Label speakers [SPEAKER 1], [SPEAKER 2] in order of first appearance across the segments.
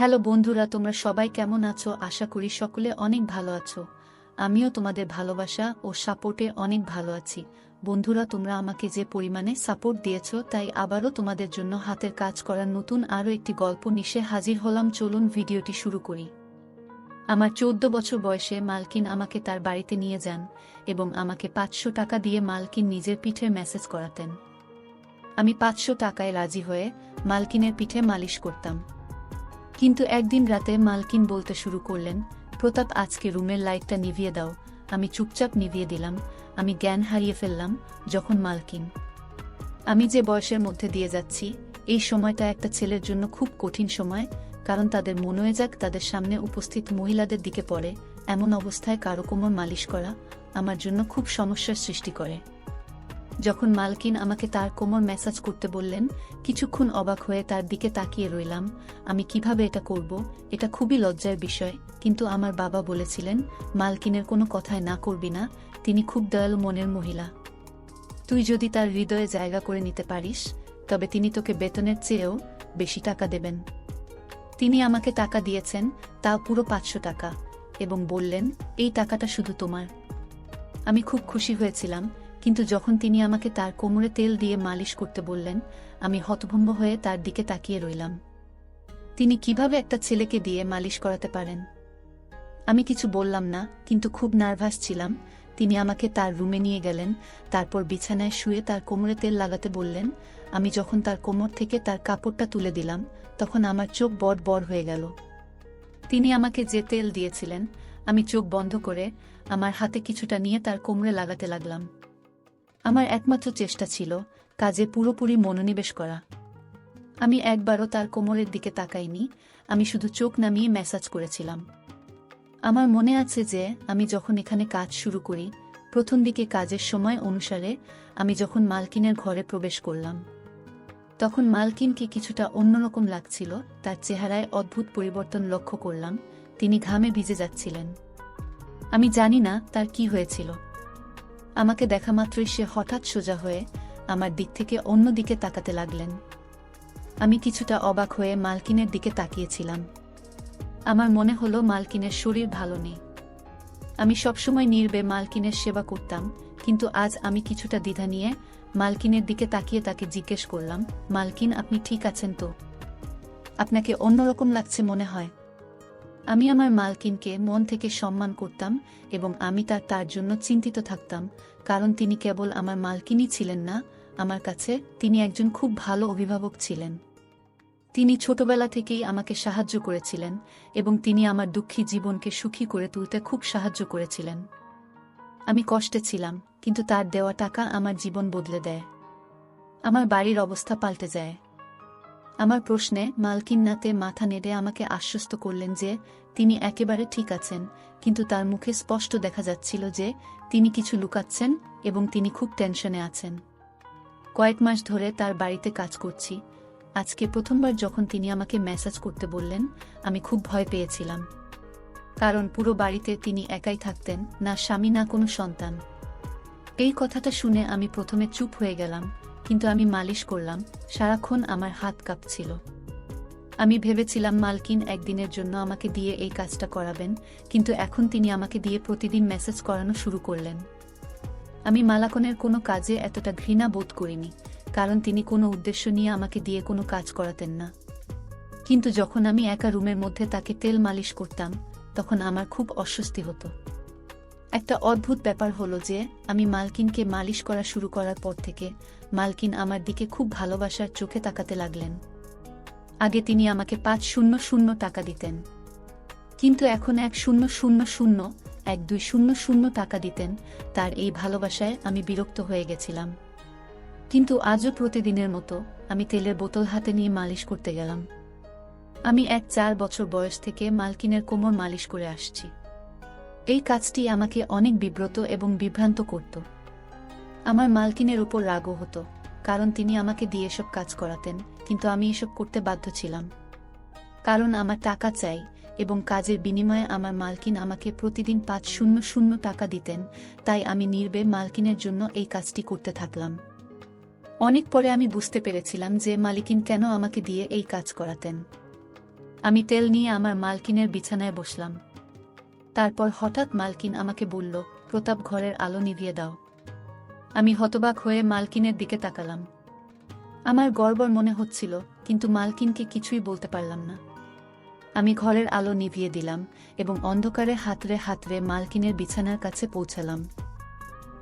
[SPEAKER 1] Hello বন্ধুরা, তোমরা সবাই কেমন আছো? আশা করি সকলে অনেক ভালো আছো। আমিও তোমাদের ভালোবাসা ও সাপোর্টে অনেক ভালো আছি। বন্ধুরা, তোমরা আমাকে যে পরিমাণে সাপোর্ট দিয়েছো, তাই আবারও তোমাদের জন্য হাতের কাজ করার নতুন আরও একটি গল্প নিয়ে হাজির হলাম। চলুন ভিডিওটি শুরু করি। আমার 14 বছর বয়সে মালকিন আমাকে তার বাড়িতে নিয়ে যান এবং আমাকে 500 টাকা দিয়ে মালকিন নিজের পিঠে ম্যাসেজ করাতেন। আমি 500 টাকায় রাজি হয়ে মালকিনের পিঠে মালিশ করতাম। কিন্তু একদিন রাতে মালকিন বলতে শুরু করলেন, প্রতাপ, আজকে রুমের লাইটটা নিভিয়ে দাও। আমি চুপচাপ নিভিয়ে দিলাম। আমি জ্ঞান হারিয়ে ফেললাম যখন মালকিন। আমি যে বয়সের মধ্যে দিয়ে যাচ্ছি, এই সময়টা একটা ছেলের জন্য খুব কঠিন সময়, কারণ তাদের মনোযোগ তাদের সামনে উপস্থিত মহিলাদের দিকে পড়ে। এমন অবস্থায় কারো কোমর মালিশ করা আমার জন্য খুব সমস্যার সৃষ্টি করে। যখন মালকিন আমাকে তার কোমর ম্যাসাজ করতে বললেন, কিছুক্ষণ অবাক হয়ে তার দিকে তাকিয়ে রইলাম। আমি কিভাবে এটা করব? এটা খুবই লজ্জার বিষয়, কিন্তু আমার বাবা বলেছিলেন, মালকিনের কোনো কথায় না করবি না, তিনি খুব দয়ালু মনের মহিলা। তুই যদি তার হৃদয়ে জায়গা করে নিতে পারিস, তবে তিনি তোকে বেতনের চেয়েও বেশি টাকা দেবেন। তিনি আমাকে টাকা দিয়েছেন, তাও পুরো 500 টাকা, এবং বললেন, এই টাকাটা শুধু তোমার। আমি খুব খুশি হয়েছিলাম, কিন্তু যখন তিনি আমাকে তার কোমরে তেল দিয়ে মালিশ করতে বললেন, আমি হতভম্ব হয়ে তার দিকে তাকিয়ে রইলাম। তিনি কিভাবে একটা ছেলেকে দিয়ে মালিশ করাতে পারেন? আমি কিছু বললাম না, কিন্তু খুব নার্ভাস ছিলাম। তিনি আমাকে তার রুমে নিয়ে গেলেন, তারপর বিছানায় শুয়ে তার কোমরে তেল লাগাতে বললেন। আমি যখন তার কোমর থেকে তার কাপড়টা তুলে দিলাম, তখন আমার চোখ বড় বড় হয়ে গেল। তিনি আমাকে যে তেল দিয়েছিলেন, আমি চোখ বন্ধ করে আমার হাতে কিছুটা নিয়ে তার কোমরে লাগাতে লাগলাম। আমার একমাত্র চেষ্টা ছিল কাজে পুরোপুরি মনোনিবেশ করা। আমি একবারও তার কোমরের দিকে তাকাইনি, আমি শুধু চোখ নামিয়ে ম্যাসাজ করেছিলাম। আমার মনে আছে যে আমি যখন এখানে কাজ শুরু করি, প্রথম দিকে কাজের সময় অনুসারে আমি যখন মালকিনের ঘরে প্রবেশ করলাম, তখন মালকিনকে কিছুটা অন্যরকম লাগছিল। তার চেহারায় অদ্ভুত পরিবর্তন লক্ষ্য করলাম। তিনি ঘামে ভিজে যাচ্ছিলেন। আমি জানি না তার কি হয়েছিল। আমাকে দেখা মাত্রই সে হঠাৎ সোজা হয়ে আমার দিক থেকে অন্য দিকে তাকাতে লাগলেন। আমি কিছুটা অবাক হয়ে মালকিনের দিকে তাকিয়েছিলাম। আমার মনে হলো মালকিনের শরীর ভালো নেই। আমি সবসময় নীরবে মালকিনের সেবা করতাম, কিন্তু আজ আমি কিছুটা দ্বিধা নিয়ে মালকিনের দিকে তাকিয়ে তাকে জিজ্ঞেস করলাম, মালকিন, আপনি ঠিক আছেন তো? আপনাকে অন্যরকম লাগছে মনে হয়। আমি আমার মালকিনকে মন থেকে সম্মান করতাম এবং আমি তার জন্য চিন্তিত থাকতাম, কারণ তিনি কেবল আমার মালকিনই ছিলেন না, আমার কাছে তিনি একজন খুব ভালো অভিভাবক ছিলেন। তিনি ছোটবেলা থেকেই আমাকে সাহায্য করেছিলেন এবং তিনি আমার দুঃখী জীবনকে সুখী করে তুলতে খুব সাহায্য করেছিলেন। আমি কষ্টে ছিলাম, কিন্তু তার দেওয়া টাকা আমার জীবন বদলে দেয়। আমার বাড়ির অবস্থা পাল্টে যায়। আমার প্রশ্নে মালকিন নাতে মাথা নেড়ে আমাকে আশ্বস্ত করলেন যে তিনি একেবারে ঠিক আছেন, কিন্তু তার মুখে স্পষ্ট দেখা যাচ্ছিল যে তিনি কিছু লুকাচ্ছেন এবং তিনি খুব টেনশনে আছেন। কয়েক মাস ধরে তার বাড়িতে কাজ করছি। আজকে প্রথমবার যখন তিনি আমাকে ম্যাসাজ করতে বললেন, আমি খুব ভয় পেয়েছিলাম, কারণ পুরো বাড়িতে তিনি একাই থাকতেন, না স্বামী না কোনো সন্তান। এই কথাটা শুনে আমি প্রথমে চুপ হয়ে গেলাম, কিন্তু আমি মালিশ করলাম। সারাক্ষণ আমার হাত কাঁপছিল। আমি ভেবেছিলাম মালকিন একদিনের জন্য আমাকে দিয়ে এই কাজটা করাবেন, কিন্তু এখন তিনি আমাকে দিয়ে প্রতিদিন মেসেজ করানো শুরু করলেন। আমি মালাকনের কোনো কাজে এতটা ঘৃণা বোধ করিনি, কারণ তিনি কোনো উদ্দেশ্য নিয়ে আমাকে দিয়ে কোনো কাজ করাতেন না। কিন্তু যখন আমি একা রুমের মধ্যে তাকে তেল মালিশ করতাম, তখন আমার খুব অস্বস্তি হতো। একটা অদ্ভুত ব্যাপার হলো যে আমি মালকিনকে মালিশ করা শুরু করার পর থেকে মালকিন আমার দিকে খুব ভালোবাসার চোখে তাকাতে লাগলেন। আগে তিনি আমাকে 500 টাকা দিতেন, কিন্তু এখন 1000 টাকা দিতেন। তার এই ভালোবাসায় আমি বিরক্ত হয়ে গেছিলাম। কিন্তু আজও প্রতিদিনের মতো আমি তেলের বোতল হাতে নিয়ে মালিশ করতে গেলাম। আমি 4 বছর বয়স থেকে মালকিনের কোমর মালিশ করে আসছি। এই কাজটি আমাকে অনেক বিব্রত এবং বিভ্রান্ত করত। আমার মালকিনের উপর রাগও হতো, কারণ তিনি আমাকে দিয়ে এসব কাজ করাতেন, কিন্তু আমি এসব করতে বাধ্য ছিলাম, কারণ আমার টাকা চাই এবং কাজের বিনিময়ে আমার মালকিন আমাকে প্রতিদিন 500 টাকা দিতেন। তাই আমি নীরবে মালকিনের জন্য এই কাজটি করতে থাকলাম। অনেক পরে আমি বুঝতে পেরেছিলাম যে মালিকিন কেন আমাকে দিয়ে এই কাজ করাতেন। আমি তেল নিয়ে আমার মালকিনের বিছানায় বসলাম। তারপর হঠাৎ মালকিন আমাকে বলল, প্রতাপ, ঘরের আলো নিভিয়ে দাও। আমি হতবাক হয়ে মালকিনের দিকে তাকালাম। আমার গড়বড় মনে হচ্ছিল, কিন্তু মালকিনকে কিছুই বলতে পারলাম না। আমি ঘরের আলো নিভিয়ে দিলাম এবং অন্ধকারে হাতড়ে হাতড়ে মালকিনের বিছানার কাছে পৌঁছালাম।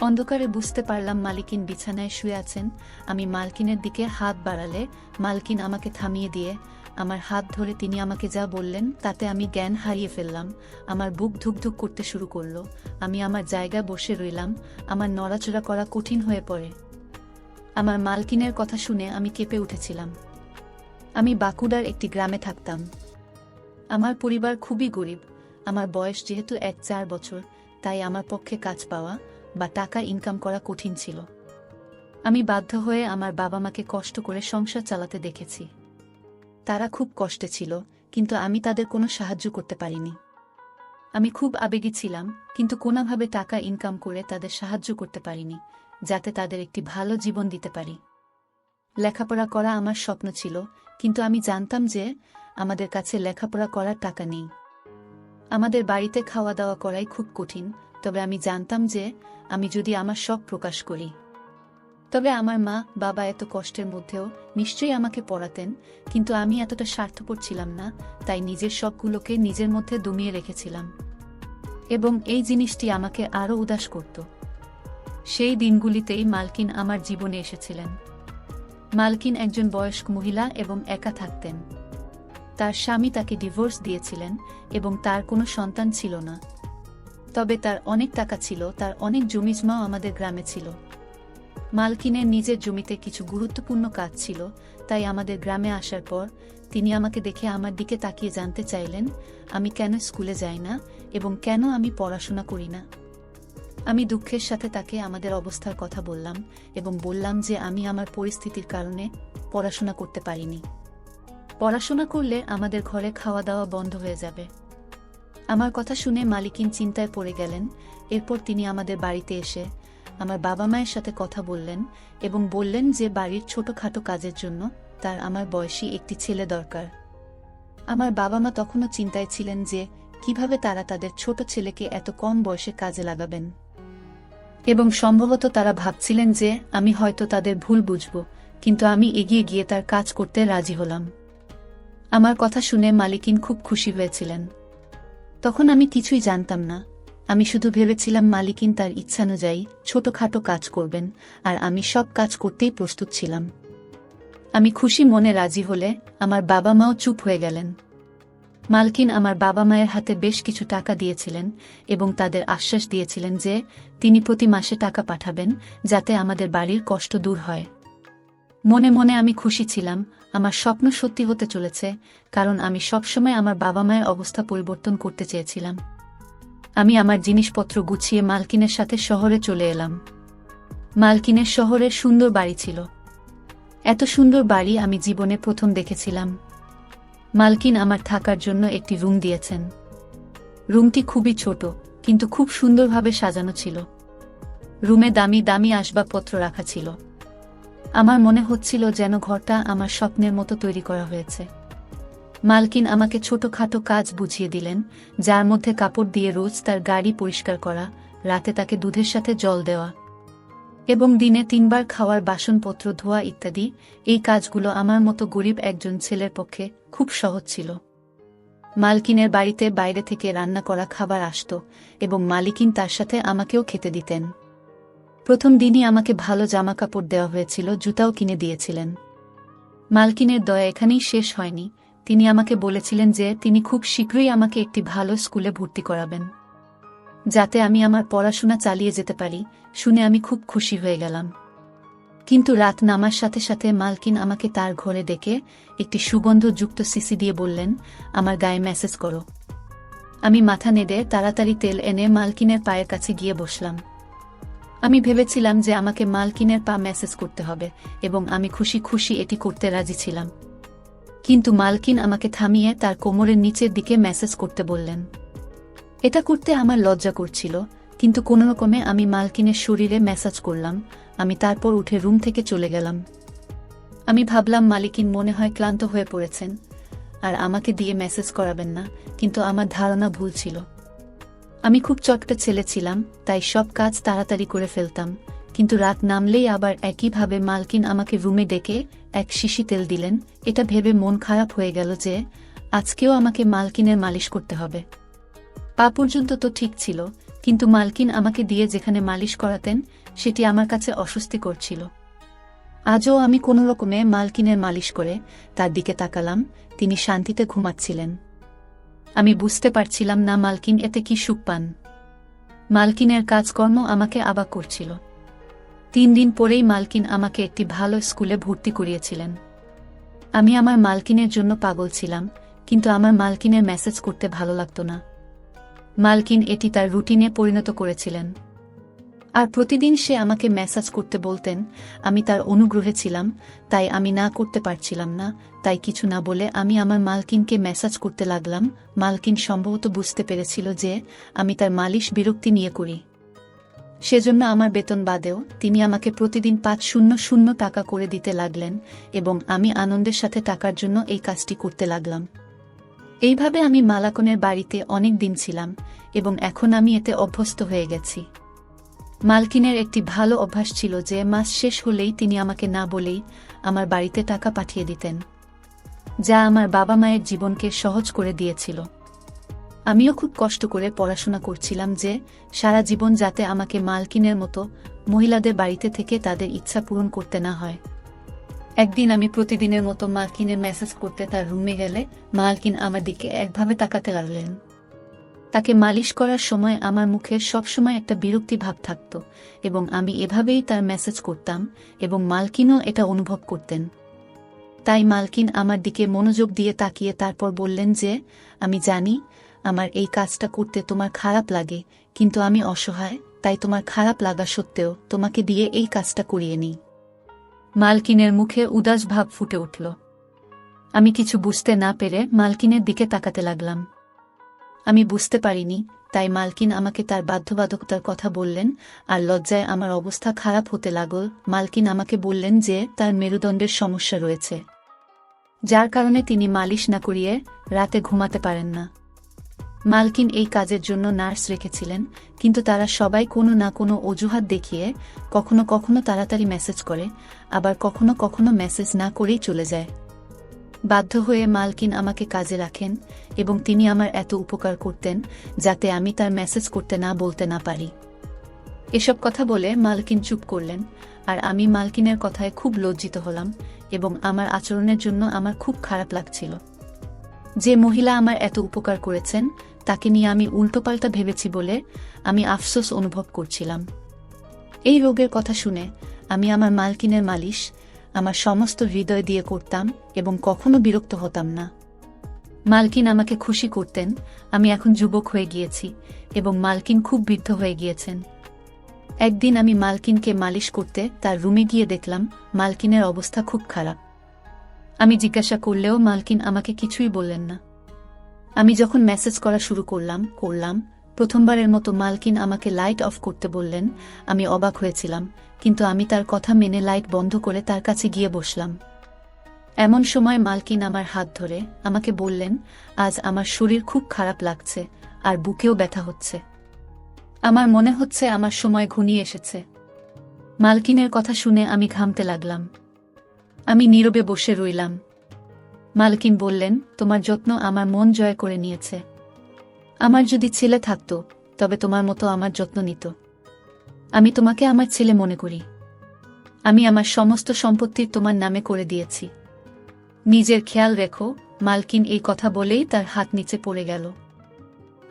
[SPEAKER 1] অন্ধকারে বুঝতে পারলাম মালকিন বিছানায় শুয়ে আছেন। আমি মালকিনের দিকে হাত বাড়ালে মালকিন আমাকে থামিয়ে দিয়ে আমার হাত ধরে তিনি আমাকে যা বললেন তাতে আমি জ্ঞান হারিয়ে ফেললাম। আমার বুক ধুকধুক করতে শুরু করলো। আমি আমার জায়গায় বসে রইলাম। আমার নড়াচড়া করা কঠিন হয়ে পড়ে। আমার মালকিনের কথা শুনে আমি কেঁপে উঠেছিলাম। আমি বাঁকুড়ার একটি গ্রামে থাকতাম। আমার পরিবার খুবই গরিব। আমার বয়স যেহেতু 4 বছর, তাই আমার পক্ষে কাজ পাওয়া বা টাকা ইনকাম করা কঠিন ছিল। আমি বাধ্য হয়ে আমার বাবা মাকে কষ্ট করে সংসার চালাতে দেখেছি। তারা খুব কষ্টে ছিল, কিন্তু আমি তাদের কোনো সাহায্য করতে পারিনি। আমি খুব আবেগী ছিলাম, কিন্তু কোনোভাবে টাকা ইনকাম করে তাদের সাহায্য করতে পারিনি, যাতে তাদের একটি ভালো জীবন দিতে পারি। লেখাপড়া করা আমার স্বপ্ন ছিল, কিন্তু আমি জানতাম যে আমাদের কাছে লেখাপড়া করার টাকা নেই। আমাদের বাড়িতে খাওয়া দাওয়া করাই খুব কঠিন, তবে আমি জানতাম যে আমি যদি আমার শখ প্রকাশ করি, তবে আমার মা বাবা এত কষ্টের মধ্যেও নিশ্চয়ই আমাকে পড়াতেন। কিন্তু আমি এতটা স্বার্থপর ছিলাম না, তাই নিজের শখগুলোকে নিজের মধ্যে দমিয়ে রেখেছিলাম, এবং এই জিনিসটি আমাকে আরও উদাস করত। সেই দিনগুলিতেই মালকিন আমার জীবনে এসেছিলেন। মালকিন একজন বয়স্ক মহিলা এবং একা থাকতেন। তার স্বামী তাকে ডিভোর্স দিয়েছিলেন এবং তার কোনো সন্তান ছিল না। তবে তার অনেক টাকা ছিল, তার অনেক জমিজমাও আমাদের গ্রামে ছিল। মালকিনের নিজের জমিতে কিছু গুরুত্বপূর্ণ কাজ ছিল, তাই আমাদের গ্রামে আসার পর তিনি আমাকে দেখে আমার দিকে তাকিয়ে জানতে চাইলেন আমি কেন স্কুলে যাই না এবং কেন আমি পড়াশোনা করি না। আমি দুঃখের সাথে তাকে আমাদের অবস্থার কথা বললাম এবং বললাম যে আমি আমার পরিস্থিতির কারণে পড়াশোনা করতে পারিনি। পড়াশোনা করলে আমাদের ঘরে খাওয়া দাওয়া বন্ধ হয়ে যাবে। আমার কথা শুনে মালকিন চিন্তায় পড়ে গেলেন। এরপর তিনি আমাদের বাড়িতে এসে আমার বাবা মায়ের সাথে কথা বললেন এবং বললেন যে বাড়ির ছোটখাটো কাজের জন্য তার আমার বয়সী একটি ছেলে দরকার। আমার বাবা মা তখনও চিন্তায় ছিলেন যে কিভাবে তারা তাদের ছোট ছেলেকে এত কম বয়সে কাজে লাগাবেন, এবং সম্ভবত তারা ভাবছিলেন যে আমি হয়তো তাদের ভুল বুঝব, কিন্তু আমি এগিয়ে গিয়ে তার কাজ করতে রাজি হলাম। আমার কথা শুনে মালকিন খুব খুশি হয়েছিলেন। তখন আমি কিছুই জানতাম না। আমি শুধু ভেবেছিলাম মালকিন তার ইচ্ছানুযায়ী ছোটখাটো কাজ করবেন, আর আমি সব কাজ করতেই প্রস্তুত ছিলাম। আমি খুশি মনে রাজি হলে আমার বাবা মাও চুপ হয়ে গেলেন। মালকিন আমার বাবা মায়ের হাতে বেশ কিছু টাকা দিয়েছিলেন এবং তাদের আশ্বাস দিয়েছিলেন যে তিনি প্রতি মাসে টাকা পাঠাবেন, যাতে আমাদের বাড়ির কষ্ট দূর হয়। মনে মনে আমি খুশি ছিলাম। আমার স্বপ্ন সত্যি হতে চলেছে, কারণ আমি সবসময় আমার বাবা মায়ের অবস্থা পরিবর্তন করতে চেয়েছিলাম। আমি আমার জিনিসপত্র গুছিয়ে মালকিনের সাথে শহরে চলে এলাম। মালকিনের শহরে সুন্দর বাড়ি ছিল। এত সুন্দর বাড়ি আমি জীবনে প্রথম দেখেছিলাম। মালকিন আমার থাকার জন্য একটি রুম দিয়েছেন। রুমটি খুবই ছোট, কিন্তু খুব সুন্দরভাবে সাজানো ছিল। রুমে দামি দামি আসবাবপত্র রাখা ছিল। আমার মনে হচ্ছিল যেন ঘরটা আমার স্বপ্নের মতো তৈরি করা হয়েছে। মালকিন আমাকে ছোটখাটো কাজ বুঝিয়ে দিলেন, যার মধ্যে কাপড় দিয়ে রোজ তার গাড়ি পরিষ্কার করা, রাতে তাকে দুধের সাথে জল দেওয়া এবং দিনে 3 বার খাওয়ার বাসনপত্র ধোয়া ইত্যাদি। এই কাজগুলো আমার মতো গরিব একজন ছেলের পক্ষে খুব সহজ ছিল। মালকিনের বাড়িতে বাইরে থেকে রান্না করা খাবার আসত এবং মালকিন তার সাথে আমাকেও খেতে দিতেন। প্রথম দিনই আমাকে ভালো জামাকাপড় দেওয়া হয়েছিল, জুতাও কিনে দিয়েছিলেন। মালকিনের দয়া এখানেই শেষ হয়নি। তিনি আমাকে বলেছিলেন যে তিনি খুব শীঘ্রই আমাকে একটি ভালো স্কুলে ভর্তি করাবেন, যাতে আমি আমার পড়াশোনা চালিয়ে যেতে পারি। শুনে আমি খুব খুশি হয়ে গেলাম। কিন্তু রাত নামার সাথে সাথে মালকিন আমাকে তার ঘরে ডেকে একটি সুগন্ধযুক্ত সিসি দিয়ে বললেন, আমার গায়ে ম্যাসেজ করো। আমি মাথা নেড়ে তাড়াতাড়ি তেল এনে মালকিনের পায়ের কাছে গিয়ে বসলাম। আমি ভেবেছিলাম যে আমাকে মালকিনের পা ম্যাসেজ করতে হবে, এবং আমি খুশি খুশি এটি করতে রাজি ছিলাম। কিন্তু মালকিন আমাকে থামিয়ে তার কোমরের নিচের দিকে ম্যাসেজ করতে বললেন। এটা করতে আমার লজ্জা করছিল, কিন্তু কোনোরকমে আমি মালকিনের শরীরে ম্যাসাজ করলাম। আমি তারপর উঠে রুম থেকে চলে গেলাম। আমি ভাবলাম মালকিন মনে হয় ক্লান্ত হয়ে পড়েছেন, আর আমাকে দিয়ে মেসেজ করাবেন না, কিন্তু আমার ধারণা ভুল ছিল। আমি খুব চটকা ছেলে ছিলাম, তাই সব কাজ তাড়াতাড়ি করে ফেলতাম, কিন্তু রাত নামলেই আবার একইভাবে মালকিন আমাকে রুমে ডেকে এক শিশি তেল দিলেন। এটা ভেবে মন খারাপ হয়ে গেল যে আজকেও আমাকে মালকিনের মালিশ করতে হবে। পা পর্যন্ত তো ঠিক ছিল, কিন্তু মালকিন আমাকে দিয়ে যেখানে মালিশ করাতেন সেটি আমার কাছে অস্বস্তিকর ছিল। আজও আমি কোনো রকমে মালকিনের মালিশ করে তার দিকে তাকালাম। তিনি শান্তিতে ঘুমাচ্ছিলেন। আমি বুঝতে পারছিলাম না মালকিন এতে কি সুখ পান। মালকিনের কাজকর্ম আমাকে অবাক করছিল। 3 দিন পরেই মালকিন আমাকে একটি ভালো স্কুলে ভর্তি করিয়েছিলেন। আমি আমার মালকিনের জন্য পাগল ছিলাম, কিন্তু আমার মালকিনের মেসেজ করতে ভালো লাগতো না। মালকিন এটি তার রুটিনে পরিণত করেছিলেন, আর প্রতিদিন সে আমাকে মেসেজ করতে বলতেন। আমি তার অনুগ্রহে ছিলাম, তাই আমি না করতে পারছিলাম না। তাই কিছু না বলে আমি আমার মালকিনকে মেসেজ করতে লাগলাম। মালকিন সম্ভবত বুঝতে পেরেছিল যে আমি তার মালিশ বিরক্তি নিয়ে করি, সেজন্য আমার বেতন বাদেও তিনি আমাকে প্রতিদিন 500 টাকা করে দিতে লাগলেন, এবং আমি আনন্দের সাথে টাকার জন্য এই কাজটি করতে লাগলাম। এইভাবে আমি মালাকনের বাড়িতে অনেক দিন ছিলাম, এবং এখন আমি এতে অভ্যস্ত হয়ে গেছি। মালকিনের একটি ভালো অভ্যাস ছিল যে মাস শেষ হলেই তিনি আমাকে না বলেই আমার বাড়িতে টাকা পাঠিয়ে দিতেন, যা আমার বাবা মায়ের জীবনকে সহজ করে দিয়েছিল। আমিও খুব কষ্ট করে পড়াশোনা করছিলাম যে সারা জীবন যাতে আমাকে মালকিনের মতো মহিলাদের বাড়িতে থেকে তাদের ইচ্ছা পূরণ করতে না হয়। একদিন আমি প্রতিদিনের মতো মালকিনের মেসেজ করতে তার রুমে গেলে মালকিন আমার দিকে একভাবে তাকাতে লাগলেন। তাকে মালিশ করার সময় আমার মুখে সবসময় একটা বিরক্তি ভাব থাকত, এবং আমি এভাবেই তার মেসেজ করতাম, এবং মালকিনও এটা অনুভব করতেন। তাই মালকিন আমার দিকে মনোযোগ দিয়ে তাকিয়ে তারপর বললেন যে আমি জানি আমার এই কাজটা করতে তোমার খারাপ লাগে, কিন্তু আমি অসহায়, তাই তোমার খারাপ লাগা সত্ত্বেও তোমাকে দিয়ে এই কাজটা করিয়ে নিই। মালকিনের মুখে উদাস ভাব ফুটে উঠল। আমি কিছু বুঝতে না পেরে মালকিনের দিকে তাকাতে লাগলাম। আমি বুঝতে পারিনি, তাই মালকিন আমাকে তার বাধ্যবাধকতার কথা বললেন, আর লজ্জায় আমার অবস্থা খারাপ হতে লাগল। মালকিন আমাকে বললেন যে তার মেরুদণ্ডের সমস্যা রয়েছে, যার কারণে তিনি মালিশ না করিয়ে রাতে ঘুমাতে পারেন না। মালকিন এই কাজের জন্য নার্স রেখেছিলেন, কিন্তু তারা সবাই কোনো না কোনো অজুহাত দেখিয়ে কখনো কখনো তাড়াতাড়ি মেসেজ করে, আবার কখনো কখনো মেসেজ না করেই চলে যায়। বাধ্য হয়ে মালকিন আমাকে কাজে রাখেন, এবং তিনি আমার এত উপকার করতেন যাতে আমি তার মেসেজ করতে না বলতে না পারি। এসব কথা বলে মালকিন চুপ করলেন, আর আমি মালকিনের কথায় খুব লজ্জিত হলাম, এবং আমার আচরণের জন্য আমার খুব খারাপ লাগছিল। যে মহিলা আমার এত উপকার করেছেন তাকে নিয়ে আমি উল্টোপাল্টা ভেবেছি বলে আমি আফসোস অনুভব করছিলাম। এই রোগের কথা শুনে আমি আমার মালকিনের মালিশ আমার সমস্ত হৃদয় দিয়ে করতাম, এবং কখনো বিরক্ত হতাম না। মালকিন আমাকে খুশি করতেন। আমি এখন যুবক হয়ে গিয়েছি, এবং মালকিন খুব বৃদ্ধ হয়ে গিয়েছেন। একদিন আমি মালকিনকে মালিশ করতে তার রুমে গিয়ে দেখলাম মালকিনের অবস্থা খুব খারাপ। আমি জিজ্ঞাসা করলেও মালকিন আমাকে কিছুই বললেন না। আমি যখন মেসেজ করা শুরু করলাম প্রথমবারের মতো মালকিন আমাকে লাইট অফ করতে বললেন। আমি অবাক হয়েছিলাম, কিন্তু আমি তার কথা মেনে লাইট বন্ধ করে তার কাছে গিয়ে বসলাম। এমন সময় মালকিন আমার হাত ধরে আমাকে বললেন, আজ আমার শরীর খুব খারাপ লাগছে, আর বুকেও ব্যথা হচ্ছে। আমার মনে হচ্ছে আমার সময় ঘনিয়ে এসেছে। মালকিনের কথা শুনে আমি ঘামতে লাগলাম। আমি নীরবে বসে রইলাম। মালকিন বললেন, তোমার যত্ন আমার মন জয় করে নিয়েছে। আমার যদি ছেলে থাকতো তবে তোমার মতো আমার যত্ন নিত। আমি তোমাকে আমার ছেলে মনে করি। আমি আমার সমস্ত সম্পত্তি তোমার নামে করে দিয়েছি। নিজের খেয়াল রেখো। মালকিন এই কথা বলেই তার হাত নিচে পড়ে গেল।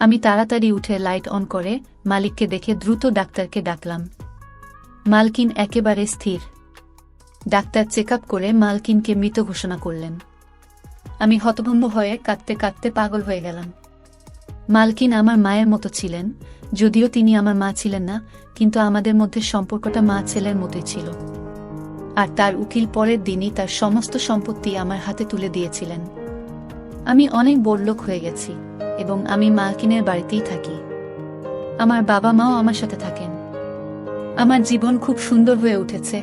[SPEAKER 1] আমি তাড়াতাড়ি উঠে লাইট অন করে মালিককে দেখে দ্রুত ডাক্তারকে ডাকলাম। মালকিন একেবারে স্থির। ডাক্তার চেক আপ করে মালকিনকে মৃত ঘোষণা করলেন। আমি হতভম্ব হয়ে কাঁদতে কাঁদতে পাগল হয়ে গেলাম। মালকিন আমার মায়ের মতো ছিলেন, যদিও তিনি আমার মা ছিলেন না, কিন্তু আমাদের মধ্যে সম্পর্কটা মা ছেলের মতোই ছিল। আর তার উকিল পরের দিনই তার সমস্ত সম্পত্তি আমার হাতে তুলে দিয়েছিলেন। আমি অনেক বড়লোক হয়ে গেছি, এবং আমি মালকিনের বাড়িতেই থাকি। আমার বাবা মাও আমার সাথে থাকেন। আমার জীবন খুব সুন্দর হয়ে উঠেছে।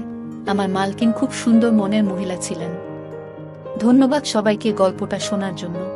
[SPEAKER 1] আমার মালকিন খুব সুন্দর মনের মহিলা ছিলেন। ধন্যবাদ সবাইকে গল্পটা শোনার জন্য।